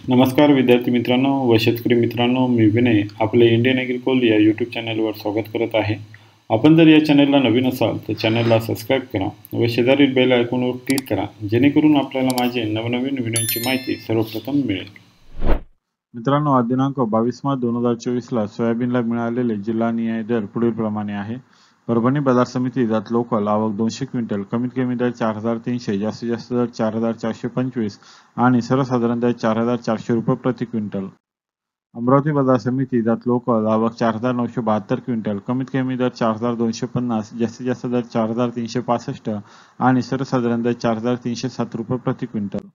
नमस्कार विद्यार्थी मित्रांनो व शेतकरी मित्रांनो, मी विनय आपले इंडियन ॲग्रिकॉल या यूट्यूब चॅनलवर स्वागत करत आहे। आपण जर या चॅनलला नवीन असाल तर चॅनलला सबस्क्राईब करा व शेजारील बेल आयकॉनवर क्लिक करा, जेणेकरून आपल्याला माझे नवनवीन व्हिडिओची माहिती सर्वप्रथम मिळेल। मित्रांनो, आज दिनांक 22 मार्च 2024ला सोयाबीनला मिळालेले जिल्हानिहाय दर पुढीलप्रमाणे आहे। परभणी बाजार समिती जात लोकल आवक 200 क्विंटल, कमीत कमी दर 4300, जास्तीत जास्त दर 4425 आणि सर्वसाधारण दर 4400 रुपये प्रति क्विंटल। अमरावती बाजार समिती जात लोकल आवक 4972 क्विंटल, कमीत कमी दर 4250, जास्तीत जास्त दर 4365 आणि सर्वसाधारण दर 4307 रुपये प्रति क्विंटल।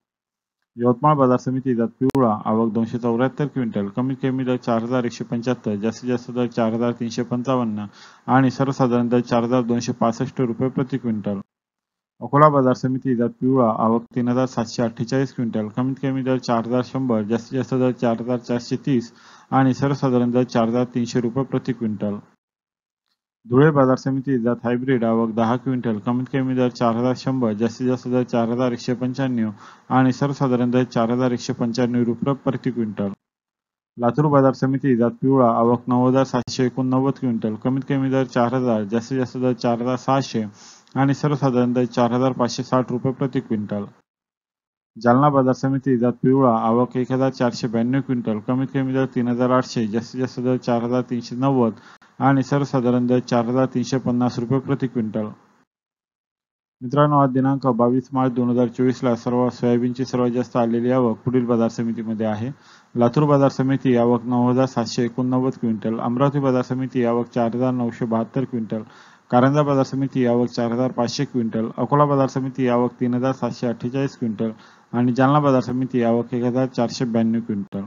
यवतमाळ बाजार समिती जात पिवळा आवक 274 क्विंटल, कमीत कमी दर 4175, जास्तीत जास्त दर 4355 आणि सर्वसाधारण दर 4265 रुपये प्रति क्विंटल। अकोला बाजार समिती जात पिवळा आवक 3748 क्विंटल, कमीत कमी दर 4100, जास्तीत जास्त दर 4430 आणि सर्वसाधारण दर 4300 रुपये प्रति क्विंटल। धुळे बाजार समिती जात हायब्रिड आवक 10 क्विंटल, कमीत कमी दर 4100, जास्तीत जास्त दर 4195 आणि सर्वसाधारण दर 4195 रुपये प्रति क्विंटल। लातूर बाजार समिती जात पिवळा आवक 9789 क्विंटल, कमीत कमी दर 4000, जास्तीत जास्त दर 4600 आणि सर्वसाधारण दर 4560 रुपये प्रति क्विंटल। जालना बाजार समिती जात पिवळा आवक 1492 क्विंटल, कमीत कमी दर 3800, जास्तीत जास्त दर 4390 आणि सर्वसाधारण दर 4350 रुपये प्रति क्विंटल। मित्रांनो, आज दिनांक 22 मार्च 2024ला सोयाबीनची सर्वात जास्त आलेली आवक पुढील बाजार समितीमध्ये आहे। लातूर बाजार समिती आवक 9789 क्विंटल, अमरावती बाजार समिती आवक 4972 क्विंटल, कारंजा बाजार समिती आवक 4500 क्विंटल, अकोला बाजार समिती आवक 3748 क्विंटल आणि जालना बाजार समिती आवक 1492 क्विंटल।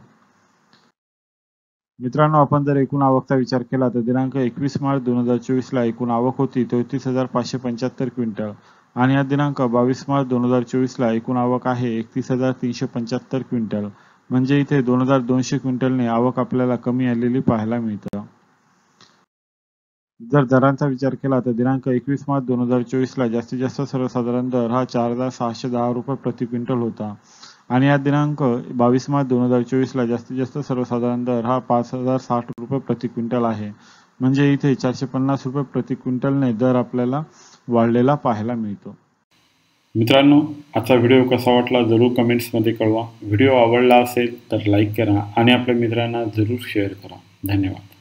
मित्रांनो, आपण जर एकूण आवकचा विचार केला तर दिनांक 21 मार्च 2024ला एकूण आवक होती 33575 क्विंटल आणि आज दिनांक 22 मार्च 2024ला एकूण आवक आहे 31375 क्विंटल, म्हणजे इथे 2200 क्विंटलने आवक आपल्याला कमी आलेली पाहायला मिळतं। जर दरांचा विचार केला तर दिनांक 21 मार्च 2024ला जास्तीत जास्त सर्वसाधारण दर हा 4610 रुपये प्रति क्विंटल होता आणि आज दिनांक 22 मार्च 2024ला जास्तीत जास्त सर्वसाधारण दर हा 5060 रुपये प्रति क्विंटल आहे, म्हणजे इथे 450 रुपये प्रति क्विंटलने दर आपल्याला वाढलेला पाहायला मिळतो। मित्रांनो, आजचा व्हिडिओ कसा वाटला जरूर कमेंट्समध्ये कळवा। व्हिडिओ आवडला असेल तर लाईक करा आणि आपल्या मित्रांना जरूर शेअर करा। धन्यवाद।